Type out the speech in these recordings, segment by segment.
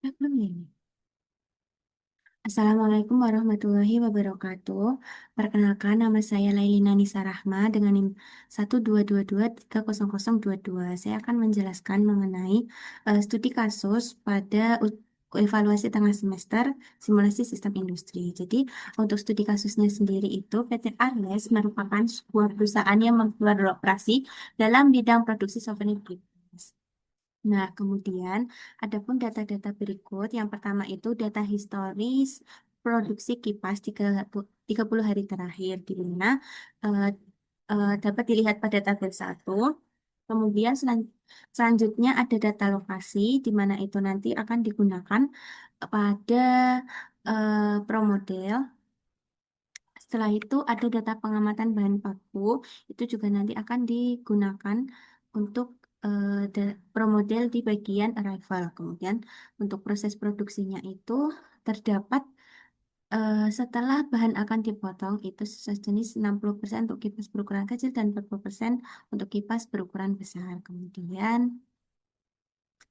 Belum ya ini? Assalamualaikum warahmatullahi wabarakatuh. Perkenalkan, nama saya Lailina Nisa Rahma dengan NIM 122230022. Saya akan menjelaskan mengenai studi kasus pada evaluasi tengah semester simulasi sistem industri. Jadi, untuk studi kasusnya sendiri itu PT Arles merupakan sebuah perusahaan yang menggelar operasi dalam bidang produksi souvenir kipas. Nah, kemudian adapun data-data berikut. Yang pertama itu data historis produksi kipas 30 hari terakhir, di mana eh, dapat dilihat pada tabel 1. Kemudian selanjutnya ada data lokasi, di mana itu nanti akan digunakan pada promodel. Setelah itu ada data pengamatan bahan baku, itu juga nanti akan digunakan untuk promodel di bagian arrival. Kemudian untuk proses produksinya itu terdapat setelah bahan akan dipotong itu sejenis 60% untuk kipas berukuran kecil dan 40% untuk kipas berukuran besar. Kemudian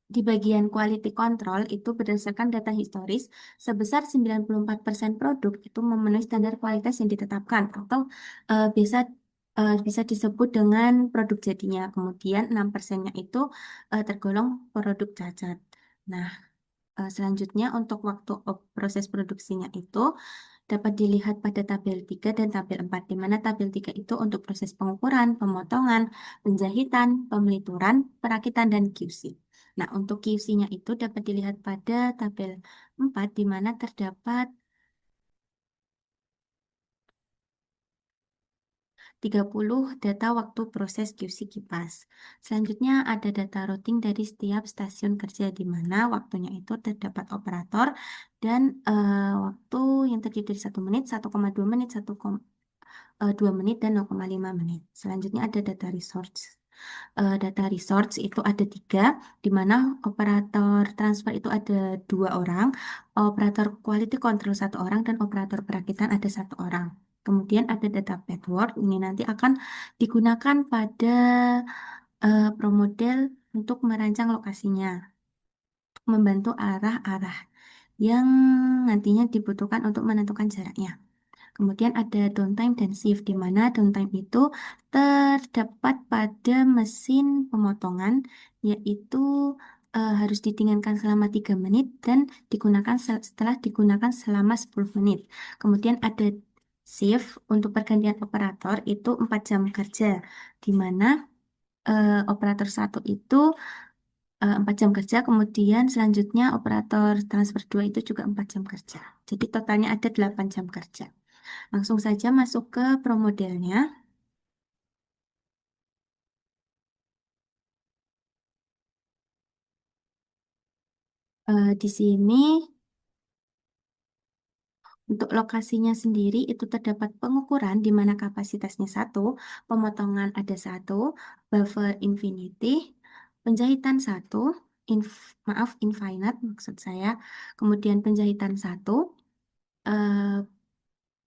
di bagian quality control itu berdasarkan data historis sebesar 94% produk itu memenuhi standar kualitas yang ditetapkan atau bisa bisa disebut dengan produk jadinya. Kemudian 6%-nya itu tergolong produk cacat. Nah, selanjutnya untuk waktu proses produksinya itu dapat dilihat pada tabel 3 dan tabel 4, di mana tabel 3 itu untuk proses pengukuran, pemotongan, penjahitan, pemelituran, perakitan, dan QC. Nah, untuk QC-nya itu dapat dilihat pada tabel 4, di mana terdapat 30 data waktu proses QC kipas. Selanjutnya ada data routing dari setiap stasiun kerja, di mana waktunya itu terdapat operator dan waktu yang terdiri dari 1 menit, 1,2 menit, 2 menit, dan 0,5 menit. Selanjutnya ada data resource. Data resource itu ada 3, di mana operator transfer itu ada 2 orang, operator quality control 1 orang, dan operator perakitan ada 1 orang. Kemudian ada data pathword, ini nanti akan digunakan pada promodel untuk merancang lokasinya, untuk membantu arah-arah yang nantinya dibutuhkan untuk menentukan jaraknya. Kemudian ada downtime dan shift, di mana downtime itu terdapat pada mesin pemotongan, yaitu harus didinginkan selama 3 menit dan digunakan setelah digunakan selama 10 menit. Kemudian ada shift untuk pergantian operator itu 4 jam kerja, di mana operator satu itu 4 jam kerja, kemudian selanjutnya operator transfer 2 itu juga 4 jam kerja. Jadi totalnya ada 8 jam kerja. Langsung saja masuk ke pro modelnya. Di sini untuk lokasinya sendiri itu terdapat pengukuran di mana kapasitasnya 1, pemotongan ada 1, buffer infinity, penjahitan 1, maaf infinite maksud saya, kemudian penjahitan 1, eh,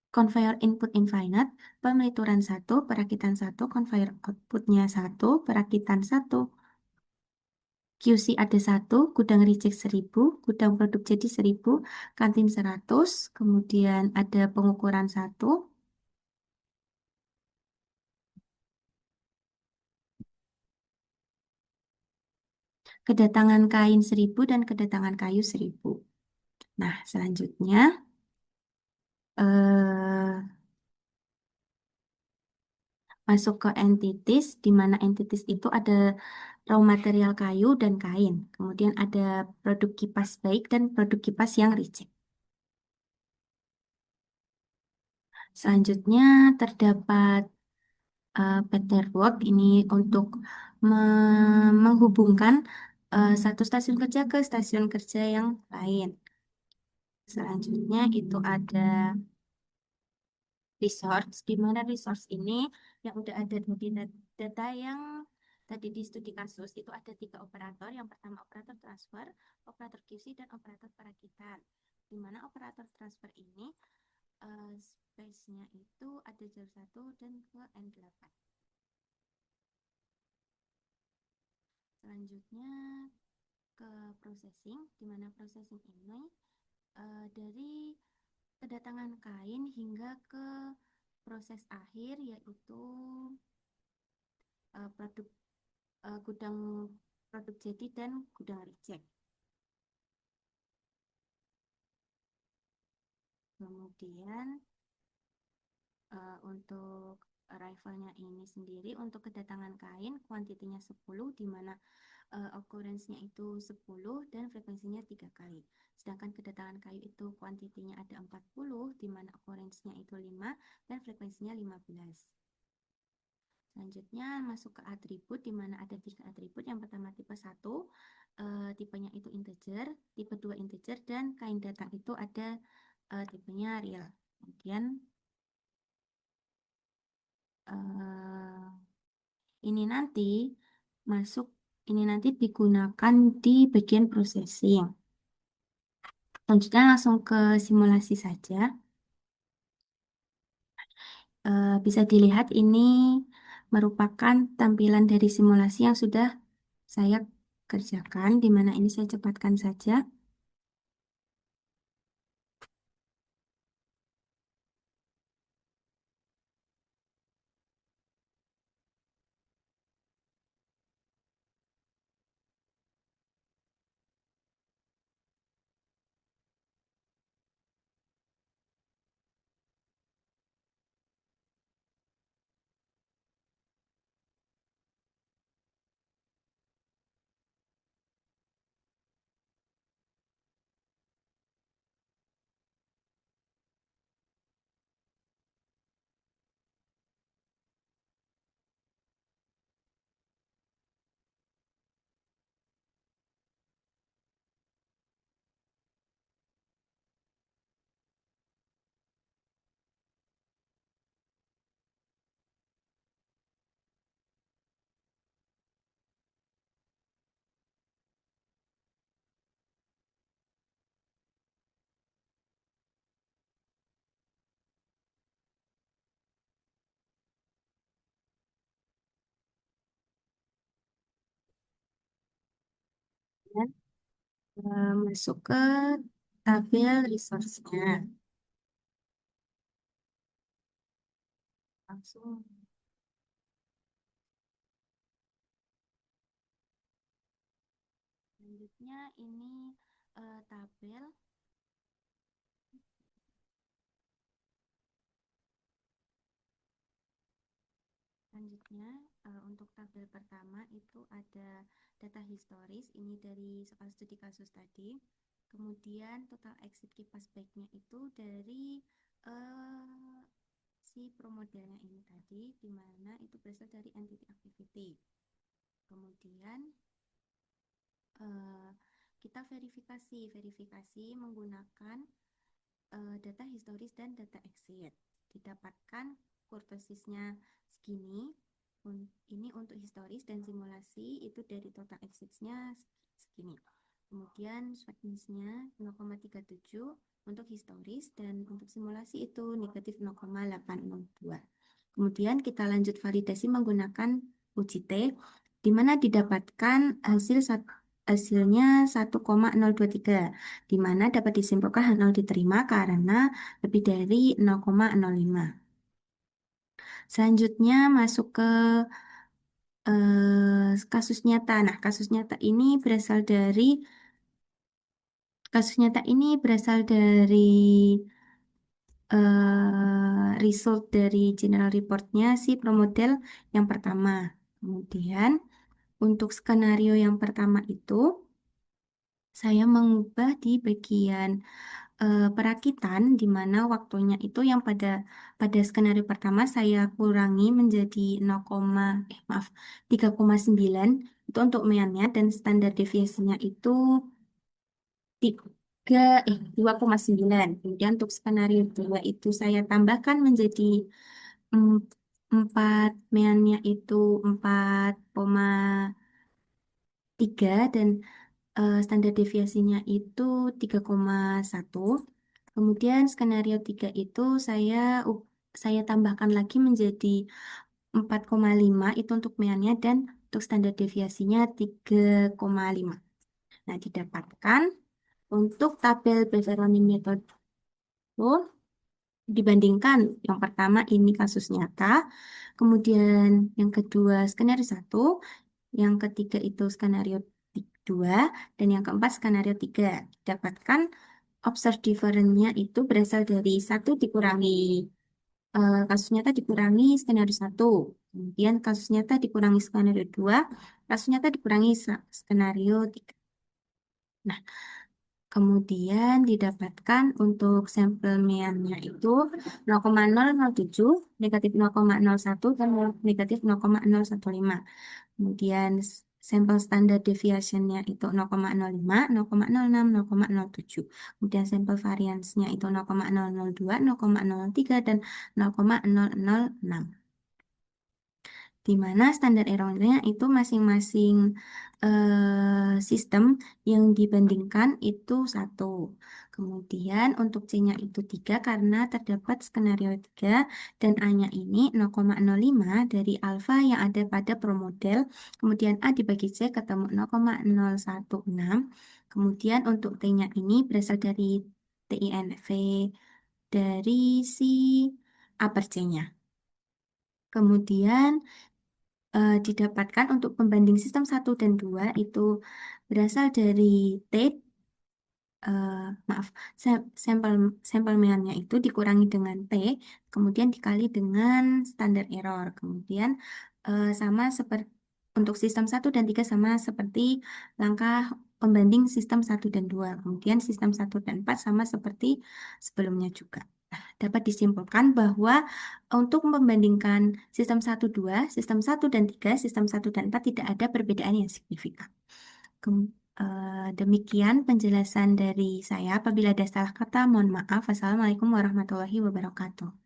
conveyor input infinite, pemelituran 1, perakitan 1, conveyor outputnya 1, perakitan 1. QC ada 1, gudang reject 1000, gudang produk jadi 1000, kantin 100, kemudian ada pengukuran 1, kedatangan kain 1000, dan kedatangan kayu 1000. Nah, selanjutnya eh, masuk ke entities, di mana entities itu ada raw material kayu dan kain. Kemudian ada produk kipas baik dan produk kipas yang reject. Selanjutnya terdapat Peterwork ini untuk menghubungkan satu stasiun kerja ke stasiun kerja yang lain. Selanjutnya itu ada resource, di mana resource ini yang udah ada di data yang tadi di studi kasus itu ada 3 operator. Yang pertama operator transfer, operator QC, dan operator perakitan. Di mana operator transfer ini space-nya itu ada jalur 1 dan ke N8. Selanjutnya ke processing, di mana processing ini dari kedatangan kain hingga ke proses akhir yaitu produk gudang produk jadi dan gudang reject. Kemudian untuk arrivalnya ini sendiri untuk kedatangan kain kuantitinya 10 di mana occurrence-nya itu 10 dan frekuensinya 3 kali. Sedangkan kedatangan kayu itu kuantitinya ada 40 di mana occurrence-nya itu 5 dan frekuensinya 15. Selanjutnya masuk ke atribut di mana ada 3 atribut. Yang pertama tipe 1, tipenya itu integer, tipe 2 integer, dan kain datang itu ada tipenya real. Kemudian ini nanti masuk, ini nanti digunakan di bagian processing. Selanjutnya langsung ke simulasi saja. Bisa dilihat ini merupakan tampilan dari simulasi yang sudah saya kerjakan, di mana ini saya cepatkan saja. Dan masuk ke tabel resource-nya. Langsung. Selanjutnya ini tabel. Selanjutnya untuk tabel pertama itu ada data historis, ini dari soal studi kasus tadi. Kemudian total exit kipas baiknya itu dari si promodelnya ini tadi, di mana itu berasal dari entity activity. Kemudian eh, kita verifikasi menggunakan data historis dan data exit. Didapatkan kurtosisnya segini. Ini untuk historis dan simulasi itu dari total exit-nya segini. Kemudian sweetness-nya 0,37 untuk historis dan untuk simulasi itu negatif 0,802. Kemudian kita lanjut validasi menggunakan uji T, di mana didapatkan hasilnya 1,023, di mana dapat disimpulkan hal 0 diterima karena lebih dari 0,05. Selanjutnya masuk ke kasus nyata. Nah, kasus nyata ini berasal dari result dari general reportnya si promodel yang pertama. Kemudian untuk skenario yang pertama itu saya mengubah di bagian perakitan di mana waktunya itu yang pada skenario pertama saya kurangi menjadi 3,9 itu untuk meannya dan standar deviasinya itu 2,9. Kemudian untuk skenario 2 itu saya tambahkan menjadi 4, meannya itu 4,3 dan standar deviasinya itu 3,1. Kemudian skenario 3 itu saya tambahkan lagi menjadi 4,5 itu untuk meannya dan untuk standar deviasinya 3,5. Nah, didapatkan untuk tabel Beveronin method dibandingkan yang pertama ini kasus nyata, kemudian yang kedua skenario satu, yang ketiga itu skenario dua, dan yang keempat skenario tiga. Dapatkan observed difference-nya itu berasal dari satu dikurangi kasus nyata dikurangi skenario satu, kemudian kasus nyata dikurangi skenario dua, kasus nyata dikurangi skenario tiga. Nah, kemudian didapatkan untuk sampel meannya itu 0,007, negatif 0,01, dan negatif 0,015. Kemudian sampel standar deviation-nya itu 0,05, 0,06, 0,07. Kemudian sampel variance-nya itu 0,002, 0,03, dan 0,006, di mana standar errornya itu masing-masing sistem yang dibandingkan itu satu. Kemudian untuk C-nya itu 3 karena terdapat skenario 3 dan A-nya ini 0,05 dari alfa yang ada pada promodel. Kemudian A dibagi C ketemu 0,016. Kemudian untuk T-nya ini berasal dari TINV dari si A per C-nya. Kemudian didapatkan untuk pembanding sistem satu dan 2 itu berasal dari T, eh, maaf, sampel sampel meannya itu dikurangi dengan T, kemudian dikali dengan standar error. Kemudian sama seperti untuk sistem satu dan 3 sama seperti langkah pembanding sistem satu dan 2. Kemudian sistem satu dan 4 sama seperti sebelumnya juga. Dapat disimpulkan bahwa untuk membandingkan sistem satu 2, sistem satu dan 3, sistem satu dan 4 tidak ada perbedaan yang signifikan. Demikian penjelasan dari saya. Apabila ada salah kata, mohon maaf. Wassalamualaikum warahmatullahi wabarakatuh.